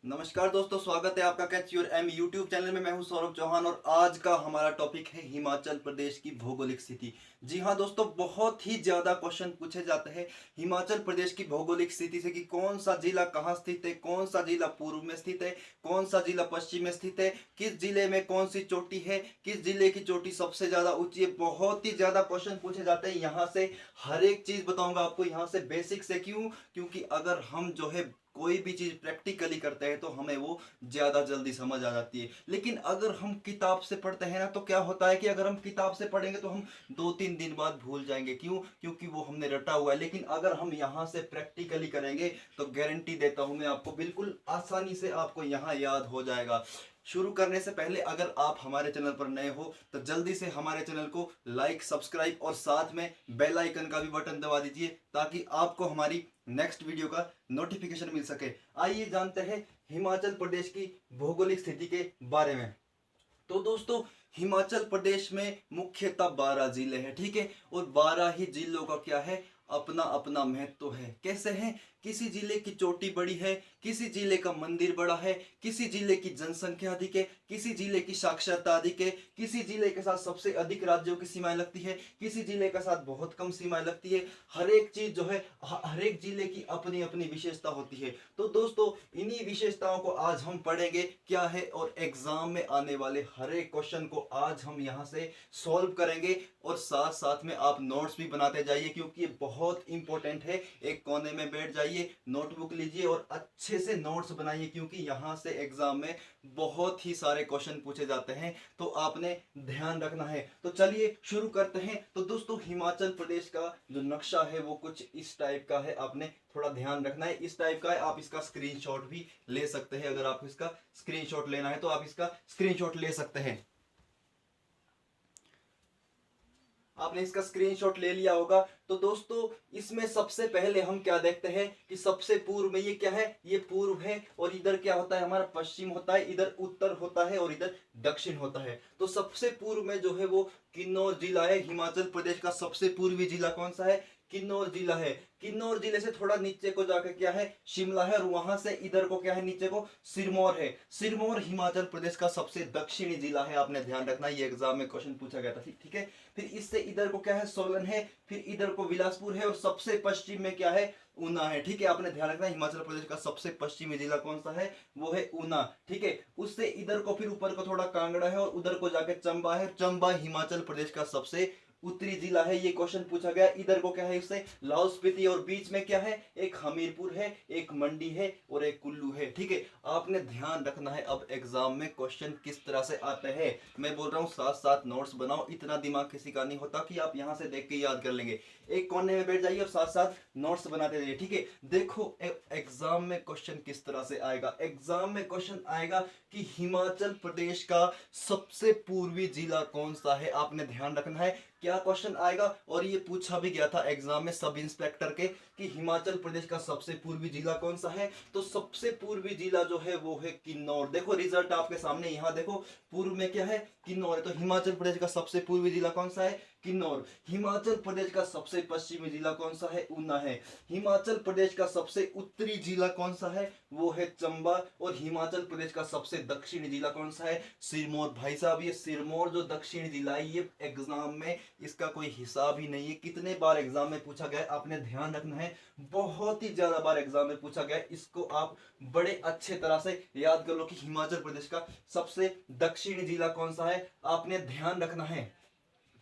नमस्कार दोस्तों, स्वागत है आपका catch your M YouTube channel में। मैं हूं सौरभ चौहान और आज का हमारा टॉपिक है हिमाचल प्रदेश की भौगोलिक स्थिति। जी हां दोस्तों, बहुत ही ज्यादा क्वेश्चन पूछे जाते हैं हिमाचल प्रदेश की भौगोलिक स्थिति से कि कौन सा जिला कहां स्थित है, कौन सा जिला पूर्व में स्थित है, कौन सा जिला पश्चिम में स्थित है, किस जिले में कौन सी चोटी है, किस जिले की चोटी सबसे ज्यादा ऊंची है। बहुत ही ज्यादा क्वेश्चन पूछे जाते हैं। यहाँ से हर एक चीज बताऊंगा आपको, यहाँ से बेसिक से। क्यों? क्योंकि अगर हम जो है कोई भी चीज प्रैक्टिकली करते हैं तो हमें वो ज्यादा जल्दी समझ आ जाती है। लेकिन अगर हम किताब से पढ़ते हैं ना, तो क्या होता है कि अगर हम किताब से पढ़ेंगे तो हम 2-3 दिन बाद भूल जाएंगे। क्यों? क्योंकि वो हमने रटा हुआ है। लेकिन अगर हम यहाँ से प्रैक्टिकली करेंगे तो गारंटी देता हूं मैं आपको, बिल्कुल आसानी से आपको यहाँ याद हो जाएगा। शुरू करने से पहले अगर आप हमारे चैनल पर नए हो तो जल्दी से हमारे चैनल को लाइक, सब्सक्राइब और साथ में बेल आइकन का भी बटन दबा दीजिए ताकि आपको हमारी नेक्स्ट वीडियो का नोटिफिकेशन मिल सके। आइए जानते हैं हिमाचल प्रदेश की भौगोलिक स्थिति के बारे में। तो दोस्तों, हिमाचल प्रदेश में मुख्यतः 12 जिले हैं, ठीक है। और 12 ही जिलों का क्या है, अपना अपना महत्व है। कैसे हैं? किसी जिले की चोटी बड़ी है, किसी जिले का मंदिर बड़ा है, किसी जिले की जनसंख्या अधिक है, किसी जिले की साक्षरता अधिक है, किसी जिले के साथ सबसे अधिक राज्यों की सीमाएं लगती है, किसी जिले के साथ बहुत कम सीमाएं लगती है। हर एक चीज जो है, हर एक जिले की अपनी अपनी विशेषता होती है। तो दोस्तों, इन्हीं विशेषताओं को आज हम पढ़ेंगे क्या है, और एग्जाम में आने वाले हर एक क्वेश्चन को आज हम यहाँ से सॉल्व करेंगे। और साथ साथ में आप नोट्स भी बनाते जाइए क्योंकि ये बहुत इंपॉर्टेंट है। एक कोने में बैठ जाइए, नोटबुक लीजिए और अच्छे से नोट्स बनाइए क्योंकि यहाँ से एग्जाम में बहुत ही सारे क्वेश्चन पूछे जाते हैं, तो आपने ध्यान रखना है। तो चलिए शुरू करते हैं। तो दोस्तों, हिमाचल प्रदेश का जो नक्शा है वो कुछ इस टाइप का है, आपने थोड़ा ध्यान रखना है। इस टाइप का है, आप इसका स्क्रीनशॉट भी ले सकते हैं। अगर आपको इसका स्क्रीनशॉट लेना है तो आप इसका स्क्रीनशॉट ले सकते हैं। आपने इसका स्क्रीनशॉट ले लिया होगा। तो दोस्तों, इसमें सबसे पहले हम क्या देखते हैं कि सबसे पूर्व में ये क्या है, ये पूर्व है। और इधर क्या होता है, हमारा पश्चिम होता है, इधर उत्तर होता है और इधर दक्षिण होता है। तो सबसे पूर्व में जो है वो किन्नौर जिला है। हिमाचल प्रदेश का सबसे पूर्वी जिला कौन सा है? किन्नौर जिला है। किन्नौर जिले से थोड़ा नीचे को जाकर क्या है, शिमला है। और वहां से इधर को क्या है, नीचे को सिरमौर है। सिरमौर हिमाचल प्रदेश का सबसे दक्षिणी जिला है। आपने ध्यान रखना, ये एग्जाम में क्वेश्चन पूछा गया था, ठीक है। फिर इससे इधर को क्या है, सोलन है। फिर इधर को बिलासपुर है और सबसे पश्चिम में क्या है, ऊना है, ठीक है। आपने ध्यान रखना, हिमाचल प्रदेश का सबसे पश्चिमी जिला कौन सा है, वो है ऊना, ठीक है। उससे इधर को फिर ऊपर को थोड़ा कांगड़ा है और उधर को जाके चंबा है। चंबा हिमाचल प्रदेश का सबसे उत्तरी जिला है। ये क्वेश्चन पूछा गया। इधर को क्या है, इससे लाहौल स्पीति, और बीच में क्या है, एक हमीरपुर है, एक मंडी है और एक कुल्लू है, ठीक है। आपने ध्यान रखना है अब एग्जाम में क्वेश्चन किस तरह से आते हैं। मैं बोल रहा हूँ साथ साथ नोट्स बनाओ, इतना दिमाग किसी का नहीं होता कि आप यहाँ से देख के याद कर लेंगे। एक कोने में बैठ जाइए और साथ साथ नोट्स बनाते जाइए, ठीक है। देखो एग्जाम में क्वेश्चन किस तरह से आएगा। एग्जाम में क्वेश्चन आएगा कि हिमाचल प्रदेश का सबसे पूर्वी जिला कौन सा है। आपने ध्यान रखना है क्या क्वेश्चन आएगा। और ये पूछा भी गया था एग्जाम में सब इंस्पेक्टर के कि हिमाचल प्रदेश का सबसे पूर्वी जिला कौन सा है। तो सबसे पूर्वी जिला जो है वो है किन्नौर। देखो रिजल्ट आपके सामने, यहाँ देखो पूर्व में क्या है, किन्नौर है। तो हिमाचल प्रदेश का सबसे पूर्वी जिला कौन सा है, किन्नौर। हिमाचल प्रदेश का सबसे पश्चिमी जिला कौन सा है, ऊना है। हिमाचल प्रदेश का सबसे उत्तरी जिला कौन सा है, वो है चंबा। और हिमाचल प्रदेश का सबसे दक्षिणी जिला कौन सा है, सिरमौर। भाई साहब, ये सिरमौर जो दक्षिणी जिला है, ये एग्जाम में इसका कोई हिसाब ही नहीं है। कितने बार एग्जाम में पूछा गया, आपने ध्यान रखना है। बहुत ही ज्यादा बार एग्जाम में पूछा गया। इसको आप बड़े अच्छे तरह से याद कर लो कि हिमाचल प्रदेश का सबसे दक्षिणी जिला कौन सा है, आपने ध्यान रखना है।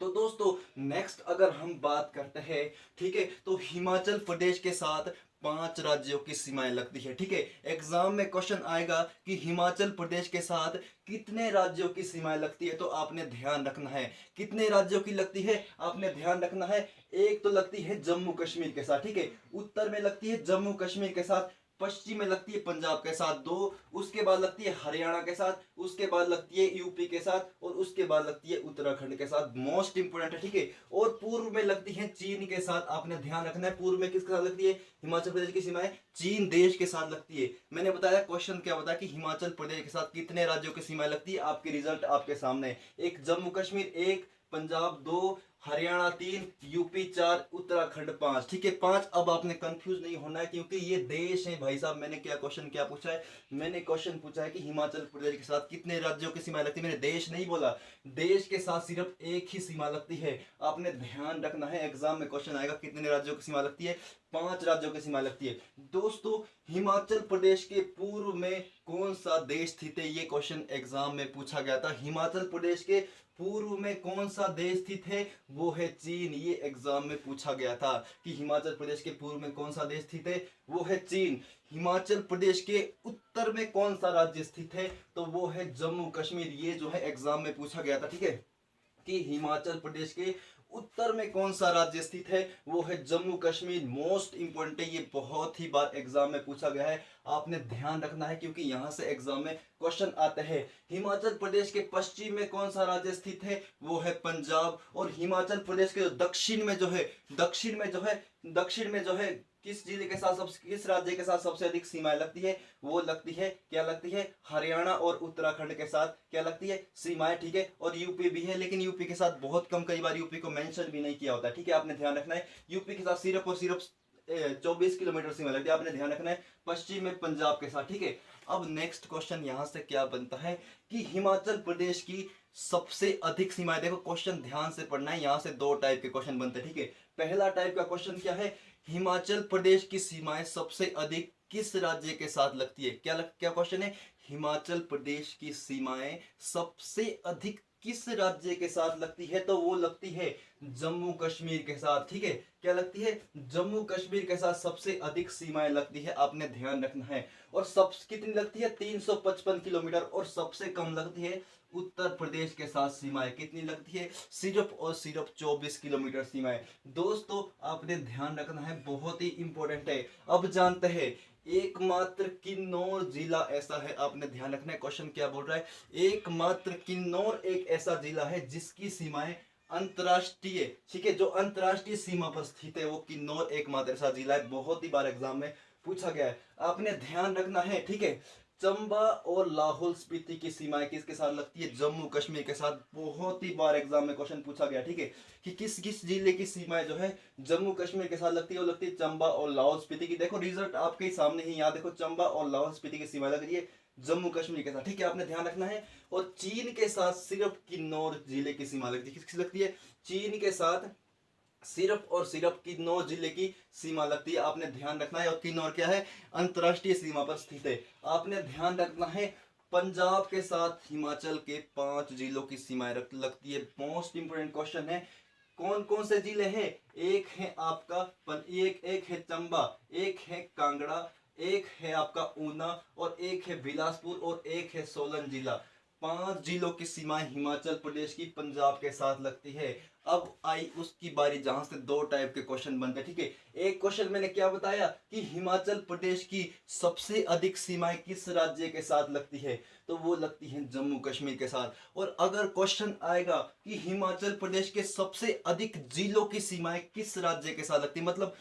तो दोस्तों, नेक्स्ट अगर हम बात करते हैं, ठीक है, तो हिमाचल प्रदेश के साथ 5 राज्यों की सीमाएं लगती है, ठीक है। एग्जाम में क्वेश्चन आएगा कि हिमाचल प्रदेश के साथ कितने राज्यों की सीमाएं लगती है। तो आपने ध्यान रखना है कितने राज्यों की लगती है, आपने ध्यान रखना है। एक तो लगती है जम्मू कश्मीर के साथ, ठीक है। उत्तर में लगती है जम्मू कश्मीर के साथ, पश्चिम में लगती है पंजाब के साथ 2, उसके बाद लगती है हरियाणा के साथ, उसके बाद लगती है यूपी के साथ और उसके बाद लगती है उत्तराखंड के साथ। मोस्ट इंपोर्टेंट है, ठीक है। और पूर्व में लगती है चीन के साथ। आपने ध्यान रखना है पूर्व में किसके साथ लगती है, हिमाचल प्रदेश की सीमाएं चीन देश के साथ लगती है। मैंने बताया क्वेश्चन क्या बताया कि हिमाचल प्रदेश के साथ कितने राज्यों की सीमाएं लगती है। आपके रिजल्ट आपके सामने, एक जम्मू कश्मीर, एक पंजाब 2, हरियाणा 3, यूपी 4, उत्तराखंड 5। ठीक है 5। अब आपने कंफ्यूज नहीं होना है क्योंकि ये देश है भाई साहब। मैंने क्या पूछा है, मैंने क्वेश्चन पूछा है कि हिमाचल प्रदेश के साथ कितने राज्यों की सीमा लगती है। मैंने देश नहीं बोला, देश के साथ सिर्फ एक ही सीमा लगती है। आपने ध्यान रखना है, एग्जाम में क्वेश्चन आएगा कितने राज्यों की सीमा लगती है, 5 राज्यों की सीमा लगती है। दोस्तों हिमाचल प्रदेश के पूर्व में कौन सा देश स्थित है, ये क्वेश्चन एग्जाम में पूछा गया था। हिमाचल प्रदेश के पूर्व में कौन सा देश स्थित है, वो है चीन। ये एग्जाम में पूछा गया था कि हिमाचल प्रदेश के पूर्व में कौन सा देश स्थित है, वो है चीन। हिमाचल प्रदेश के उत्तर में कौन सा राज्य स्थित है, तो वो है जम्मू कश्मीर। ये जो है एग्जाम में पूछा गया था। ठीक है कि हिमाचल प्रदेश के उत्तर में कौन सा राज्य स्थित है, वो है जम्मू कश्मीर। मोस्ट इंपोर्टेंट है, ये बहुत ही बार एग्जाम में पूछा गया है, आपने ध्यान रखना है क्योंकि यहां से एग्जाम में क्वेश्चन आते हैं। हिमाचल प्रदेश के पश्चिम में कौन सा राज्य स्थित है, वो है पंजाब। और हिमाचल प्रदेश के दक्षिण में जो है, दक्षिण में जो है किस जिले के साथ किस राज्य के साथ सबसे अधिक सीमाएं लगती है, वो लगती है, क्या लगती है, हरियाणा और उत्तराखंड के साथ क्या लगती है, सीमाएं। ठीक है और यूपी भी है, लेकिन यूपी के साथ बहुत कम, कई बार यूपी को मेंशन भी नहीं किया होता है। ठीक है आपने ध्यान रखना है, यूपी के साथ सिर्फ और सिर्फ 24 किलोमीटर सीमा लगती है, आपने ध्यान रखना है, पश्चिम में पंजाब के साथ। ठीक है अब नेक्स्ट क्वेश्चन यहां से क्या बनता है कि हिमाचल प्रदेश की सबसे अधिक सीमाएं, देखो क्वेश्चन ध्यान से पढ़ना है, यहां से 2 टाइप के क्वेश्चन बनते हैं। ठीक है पहला टाइप का क्वेश्चन क्या है, हिमाचल प्रदेश की सीमाएं सबसे अधिक किस राज्य के साथ लगती है। क्या क्वेश्चन है, हिमाचल प्रदेश की सीमाएं सबसे अधिक किस राज्य के साथ लगती है, तो वो लगती है जम्मू कश्मीर के साथ। ठीक है क्या लगती है, जम्मू कश्मीर के साथ सबसे अधिक सीमाएं लगती है, आपने ध्यान रखना है। और सब कितनी लगती है, 355 किलोमीटर। और सबसे कम लगती है उत्तर प्रदेश के साथ सीमाएं, कितनी लगती है, सिर्फ और सिर्फ 24 किलोमीटर सीमाएं। दोस्तों आपने ध्यान रखना है, बहुत ही इंपॉर्टेंट है। अब जानते हैं एकमात्र किन्नौर जिला ऐसा है, आपने ध्यान रखना है क्वेश्चन क्या बोल रहा है, एकमात्र किन्नौर एक ऐसा जिला है जिसकी सीमाएं अंतरराष्ट्रीय, ठीक है जो अंतरराष्ट्रीय सीमा पर स्थित है, वो किन्नौर एकमात्र ऐसा जिला है। बहुत ही बार एग्जाम में पूछा गया है, आपने ध्यान रखना है। ठीक है चंबा और लाहौल स्पीति की सीमाएं किसके साथ लगती है, जम्मू कश्मीर के साथ। बहुत ही बार एग्जाम में क्वेश्चन पूछा गया। ठीक है कि किस किस जिले की सीमाएं जो है जम्मू कश्मीर के साथ लगती है, वो लगती है चंबा और लाहौल स्पीति की। देखो रिजल्ट आपके ही सामने ही, यहाँ देखो चंबा और लाहौल स्पीति की सीमा लग रही है जम्मू कश्मीर के साथ। ठीक है आपने ध्यान रखना है। और चीन के साथ सिर्फ किन्नौर जिले की सीमा लगती है, किसकी लगती है, चीन के साथ सिर्फ और सिर्फ किन्नौर जिले की सीमा लगती है, आपने ध्यान रखना है। और किन्नौर क्या है, अंतरराष्ट्रीय सीमा पर स्थित है, आपने ध्यान रखना है। पंजाब के साथ हिमाचल के 5 जिलों की सीमाएं लगती है। मोस्ट इंपोर्टेंट क्वेश्चन है, कौन कौन से जिले हैं, एक है आपका एक है चंबा, एक है कांगड़ा, एक है आपका ऊना, और एक है बिलासपुर, और एक है सोलन जिला। 5 जिलों की सीमाएं हिमाचल प्रदेश की पंजाब के साथ लगती है। अब आई उसकी बारी जहां से 2 टाइप के क्वेश्चन बनते हैं। ठीक है एक क्वेश्चन मैंने क्या बताया कि हिमाचल प्रदेश की सबसे अधिक सीमाएं किस राज्य के साथ लगती है, तो वो लगती है जम्मू कश्मीर के साथ। और अगर क्वेश्चन आएगा कि हिमाचल प्रदेश के सबसे अधिक जिलों की सीमाएं किस राज्य के साथ लगती है, मतलब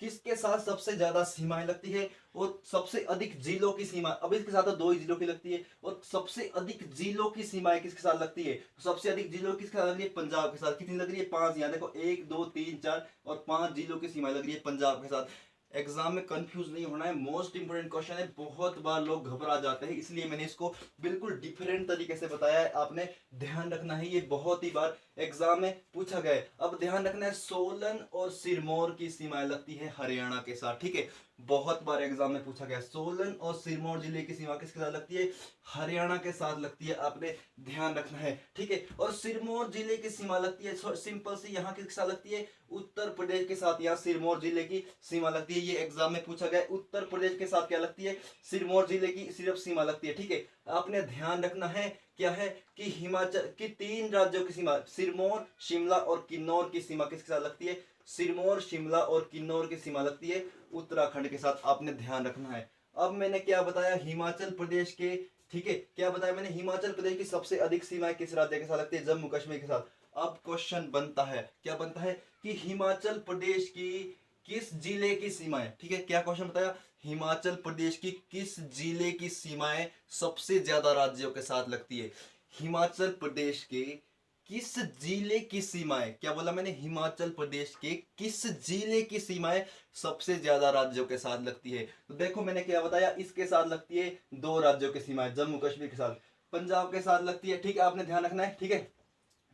किसके साथ सबसे ज्यादा सीमाएं लगती है और सबसे अधिक जिलों की सीमा, अब इसके साथ तो 2 ही जिलों की लगती है, और सबसे अधिक जिलों की सीमाएं किसके साथ लगती है, तो सबसे अधिक जिलों किसके साथ लग रही है, पंजाब के साथ। कितनी लग रही है, 5। यहाँ देखो 1 2 3 4 और 5 जिलों की सीमाएं लग रही है पंजाब के साथ। एग्जाम में कंफ्यूज नहीं होना है, मोस्ट इंपोर्टेंट क्वेश्चन है। बहुत बार लोग घबरा जाते हैं, इसलिए मैंने इसको बिल्कुल डिफरेंट तरीके से बताया है, आपने ध्यान रखना है, ये बहुत ही बार एग्जाम में पूछा गया है। अब ध्यान रखना है, सोलन और सिरमौर की सीमाएं लगती है हरियाणा के साथ। ठीक है बहुत बार एग्जाम में पूछा गया, सोलन और सिरमौर जिले की सीमा किसके साथ लगती है, हरियाणा के साथ लगती है, आपने ध्यान रखना है। ठीक है और सिरमौर जिले की सीमा लगती है सिंपल सी, यहाँ किसके साथ लगती है, उत्तर प्रदेश के साथ। यहाँ सिरमौर जिले की सीमा लगती है, ये एग्जाम में पूछा गया, उत्तर प्रदेश के साथ क्या लगती है, सिरमौर जिले की सिर्फ सीमा लगती है। ठीक है आपने ध्यान रखना है क्या है कि हिमाचल की 3 राज्यों की सीमा, सिरमौर, शिमला और किन्नौर की सीमा किसके साथ लगती है, सिरमौर, शिमला और किन्नौर की सीमा लगती है उत्तराखंड के साथ, आपने ध्यान रखना है। अब मैंने क्या बताया, हिमाचल प्रदेश के, ठीक है क्या बताया मैंने, हिमाचल प्रदेश की सबसे अधिक सीमाएं किस राज्य के साथ लगती है, जम्मू कश्मीर के साथ। अब क्वेश्चन बनता है, क्या बनता है कि हिमाचल प्रदेश की किस जिले की सीमाएं, ठीक है क्या क्वेश्चन बताया, हिमाचल प्रदेश की किस जिले की सीमाएं सबसे ज्यादा राज्यों के साथ लगती है, हिमाचल प्रदेश के किस जिले की सीमाएं, क्या बोला मैंने, हिमाचल प्रदेश के किस जिले की सीमाएं सबसे ज्यादा राज्यों के साथ लगती है? तो देखो मैंने क्या बताया, इसके साथ लगती है दो राज्यों की सीमाएं, जम्मू कश्मीर के साथ, पंजाब के साथ लगती है, ठीक है, आपने ध्यान रखना है, ठीक है।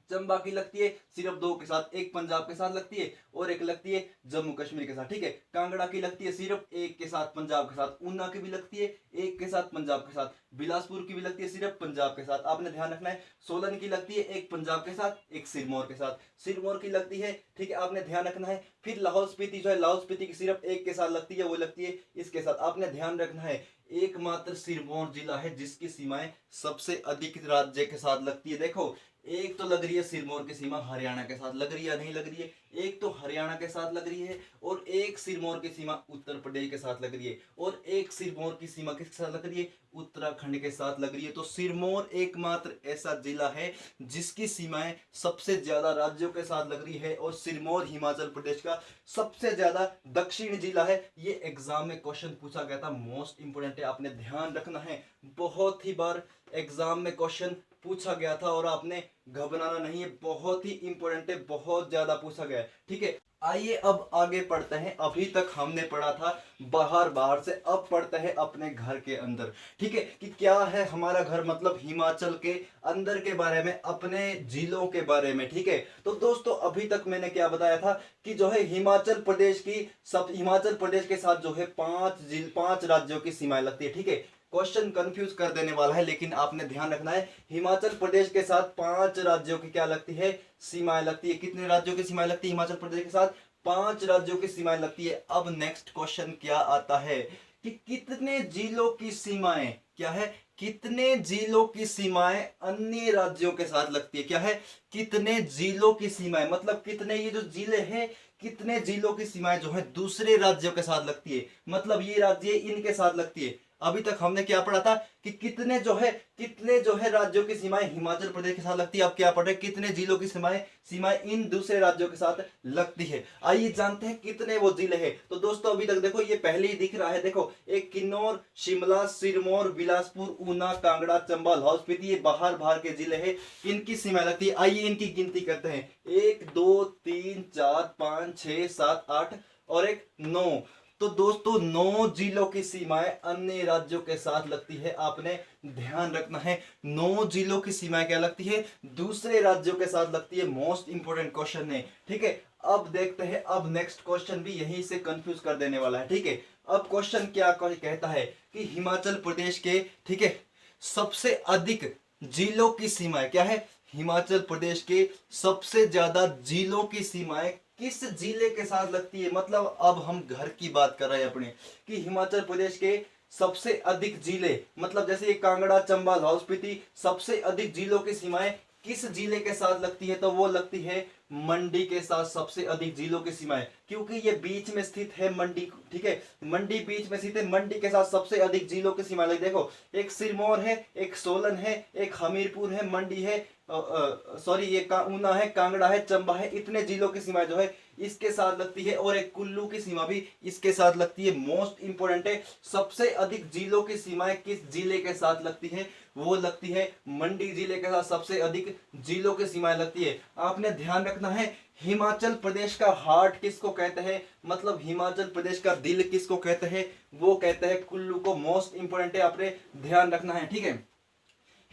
चंबा की लगती है सिर्फ दो के साथ, एक पंजाब के साथ लगती है और एक लगती है जम्मू कश्मीर के साथ, ठीक है। कांगड़ा की लगती है सिर्फ एक के साथ पंजाब के साथ, ऊना की भी लगती है एक के साथ पंजाब के साथ, बिलासपुर की भी लगती है सिर्फ पंजाब के साथ, आपने ध्यान रखना है। सोलन की लगती है एक पंजाब के साथ एक सिरमौर के साथ, सिरमौर की लगती है, ठीक है, आपने ध्यान रखना है। फिर लाहौल स्पीति जो है, लाहौल स्पीति की सिर्फ एक के साथ लगती है, वो लगती है इसके साथ, आपने ध्यान रखना है। एकमात्र सिरमौर जिला है जिसकी सीमाएं सबसे अधिक राज्य के साथ लगती है। देखो एक तो लग रही है सिरमौर की सीमा हरियाणा के साथ, लग रही है नहीं लग रही है, एक तो हरियाणा के साथ लग रही है और एक सिरमौर की सीमा उत्तर प्रदेश के साथ लग रही है, और एक सिरमौर की सीमा किसके साथ लग रही है, उत्तराखंड के साथ लग रही है। तो सिरमौर एकमात्र ऐसा जिला है जिसकी सीमाएं सबसे ज्यादा राज्यों के साथ लग रही है, और सिरमौर हिमाचल प्रदेश का सबसे ज्यादा दक्षिण जिला है। ये एग्जाम में क्वेश्चन पूछा गया था, मोस्ट इंपोर्टेंट है, आपने ध्यान रखना है, बहुत ही बार एग्जाम में क्वेश्चन पूछा गया था और आपने घबराना नहीं है, बहुत ही इंपॉर्टेंट है, बहुत ज्यादा पूछा गया है, ठीक है। आइए अब आगे पढ़ते हैं, अभी तक हमने पढ़ा था बाहर बाहर से, अब पढ़ते हैं अपने घर के अंदर, ठीक है, कि क्या है हमारा घर, मतलब हिमाचल के अंदर के बारे में, अपने जिलों के बारे में, ठीक है। तो दोस्तों अभी तक मैंने क्या बताया था कि जो है हिमाचल प्रदेश की हिमाचल प्रदेश के साथ जो है पांच राज्यों की सीमाएं लगती है, ठीक है। क्वेश्चन कंफ्यूज कर देने वाला है, लेकिन आपने ध्यान रखना है, हिमाचल प्रदेश के साथ पांच राज्यों की क्या लगती है, सीमाएं लगती है। कितने राज्यों की सीमाएं लगती है हिमाचल प्रदेश के साथ, पांच राज्यों की सीमाएं लगती है। अब नेक्स्ट क्वेश्चन क्या आता है कि कितने जिलों की सीमाएं, क्या है, कितने जिलों की सीमाएं अन्य राज्यों के साथ लगती है, क्या है, कितने जिलों की सीमाएं, मतलब कितने ये जो जिले हैं, कितने जिलों की सीमाएं जो है दूसरे राज्यों के साथ लगती है, मतलब ये राज्य इनके साथ लगती है। अभी तक हमने क्या पढ़ा था कि कितने जो है राज्यों की सीमाएं हिमाचल प्रदेश के साथ लगती है, अब क्या पढ़ रहे, कितने जिलों की सीमाएं इन दूसरे राज्यों के साथ लगती है। आइए जानते हैं कितने वो जिले हैं। तो दोस्तों अभी तक देखो ये पहले ही दिख रहा है, देखो एक किन्नौर, शिमला, सिरमौर, बिलासपुर, ऊना, कांगड़ा, चंबा, लाहौल स्पीति, ये बाहर बाहर के जिले हैं, इनकी सीमाएं लगती है। आइए इनकी गिनती करते हैं, 1 2 3 4 5 6 7 8 और एक 9। तो दोस्तों 9 जिलों की सीमाएं अन्य राज्यों के साथ लगती है, आपने ध्यान रखना है, 9 जिलों की सीमाएं क्या लगती है, दूसरे राज्यों के साथ लगती है। मोस्ट इंपोर्टेंट क्वेश्चन है, ठीक है। अब देखते हैं, अब नेक्स्ट क्वेश्चन भी यहीं से कंफ्यूज कर देने वाला है, ठीक है। अब क्वेश्चन क्या कहता है कि हिमाचल प्रदेश के, ठीक है, सबसे अधिक जिलों की सीमाएं, क्या है, हिमाचल प्रदेश के सबसे ज्यादा जिलों की सीमाएं किस जिले के साथ लगती है। मतलब अब हम घर की बात कर रहे हैं अपने, कि हिमाचल प्रदेश के सबसे अधिक जिले, मतलब जैसे ये कांगड़ा, चंबा, लाहौल स्पीति, सबसे अधिक जिलों की सीमाएं किस जिले के साथ लगती है, तो वो लगती है मंडी के साथ, सबसे अधिक जिलों की सीमाएं, क्योंकि ये बीच में स्थित है मंडी, ठीक है, मंडी बीच में स्थित है, मंडी के साथ सबसे अधिक जिलों की सीमाएं लगी। देखो एक सिरमौर है, एक सोलन है, एक हमीरपुर है, मंडी है, सॉरी ये ऊना है, कांगड़ा है, चंबा है, इतने जिलों की सीमा जो है इसके साथ लगती है, और एक कुल्लू की सीमा भी इसके साथ लगती है। मोस्ट इंपोर्टेंट है, सबसे अधिक जिलों की सीमाएं किस जिले के साथ लगती है, वो लगती है मंडी जिले के साथ सबसे अधिक जिलों की सीमाएं लगती है। आपने ध्यान रखना है, हिमाचल प्रदेश का हार्ट किसको कहते हैं, मतलब हिमाचल प्रदेश का दिल किसको कहते हैं, वो कहते हैं कुल्लू को। मोस्ट इंपोर्टेंट है, आपने ध्यान रखना है, ठीक है।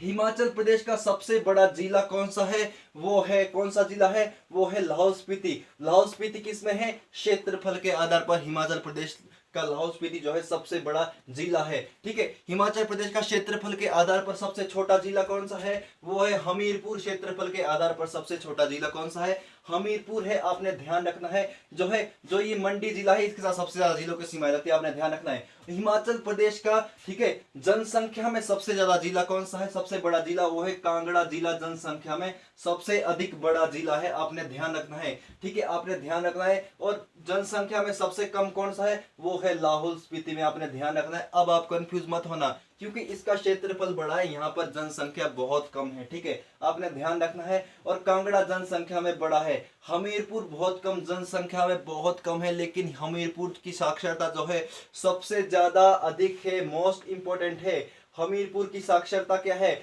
हिमाचल प्रदेश का सबसे बड़ा जिला कौन सा है, वो है, कौन सा जिला है, वो है लाहौल स्पीति। लाहौल स्पीति किसमें है, क्षेत्रफल के आधार पर हिमाचल प्रदेश का लाहौल स्पीति जो है सबसे बड़ा जिला है, ठीक है। हिमाचल प्रदेश का क्षेत्रफल के आधार पर सबसे छोटा जिला कौन सा है, वो है हमीरपुर। क्षेत्रफल के आधार पर सबसे छोटा जिला कौन सा है, हमीरपुर है, आपने ध्यान रखना है। जो ये मंडी जिला है इसके साथ सबसे ज्यादा जिलों की सीमाएं लगती है, आपने ध्यान रखना है। हिमाचल प्रदेश का, ठीक है, जनसंख्या में सबसे ज्यादा जिला कौन सा है, सबसे बड़ा जिला वो है कांगड़ा जिला, जनसंख्या में सबसे अधिक बड़ा जिला है, आपने ध्यान रखना है, ठीक है, आपने ध्यान रखना है। और जनसंख्या में सबसे कम कौन सा है, वो है लाहौल स्पीति में, आपने ध्यान रखना है। अब आप कंफ्यूज मत होना, क्योंकि इसका क्षेत्रफल बड़ा है, यहाँ पर जनसंख्या बहुत कम है, ठीक है, आपने ध्यान रखना है। और कांगड़ा जनसंख्या में बड़ा है, हमीरपुर बहुत कम, जनसंख्या में बहुत कम है, लेकिन हमीरपुर की साक्षरता जो है सबसे ज्यादा अधिक है। मोस्ट इंपोर्टेंट है, हमीरपुर की साक्षरता क्या है,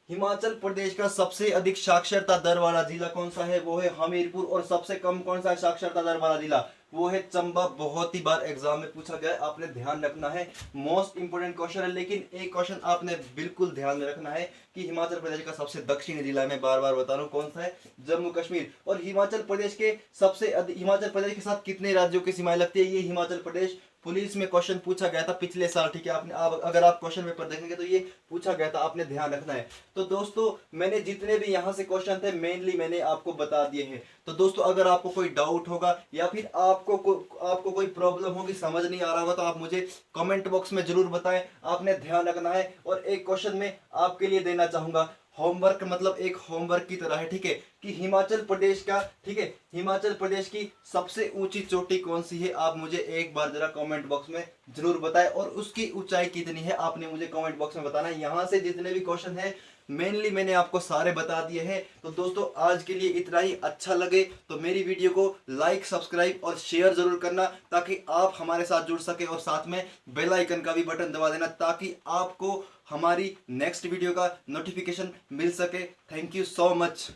हिमाचल प्रदेश का सबसे अधिक साक्षरता दर वाला जिला कौन सा है? वो है हमीरपुर। और सबसे कम कौन सा है साक्षरता दर वाला जिला? वो है चंबा। बहुत ही बार एग्जाम में पूछा गया है, आपने ध्यान रखना है, मोस्ट इंपोर्टेंट क्वेश्चन है। लेकिन एक क्वेश्चन आपने बिल्कुल ध्यान में रखना है कि हिमाचल प्रदेश का सबसे दक्षिणी जिला, मैं बार बार बता रहा हूँ, कौन सा है? जम्मू कश्मीर। और हिमाचल प्रदेश के सबसे अधिक, हिमाचल प्रदेश के साथ कितने राज्यों की सीमाएं लगती है? ये हिमाचल प्रदेश पुलिस में क्वेश्चन पूछा गया था पिछले साल, ठीक है? आपने अगर आप क्वेश्चन पेपर देखेंगे तो ये पूछा गया था, आपने ध्यान रखना है। तो दोस्तों मैंने जितने भी यहाँ से क्वेश्चन थे मेनली मैंने आपको बता दिए हैं। तो दोस्तों अगर आपको कोई डाउट होगा या फिर आपको कोई प्रॉब्लम होगी, समझ नहीं आ रहा होगा, तो आप मुझे कमेंट बॉक्स में जरूर बताएं, आपने ध्यान रखना है। और एक क्वेश्चन मैं आपके लिए देना चाहूंगा, होमवर्क, मतलब एक होमवर्क की तरह है, ठीक है? कि हिमाचल प्रदेश का, ठीक है, हिमाचल प्रदेश की सबसे ऊंची चोटी कौन सी है? आप मुझे एक बार जरा कमेंट बॉक्स में जरूर बताएं। और उसकी ऊंचाई कितनी है आपने मुझे कमेंट बॉक्स में बताना है। यहाँ से जितने भी क्वेश्चन है मेनली मैंने आपको सारे बता दिए हैं। तो दोस्तों आज के लिए इतना ही। अच्छा लगे तो मेरी वीडियो को लाइक, सब्सक्राइब और शेयर जरूर करना, ताकि आप हमारे साथ जुड़ सके। और साथ में बेल आइकन का भी बटन दबा देना, ताकि आपको हमारी नेक्स्ट वीडियो का नोटिफिकेशन मिल सके। Thank you so much.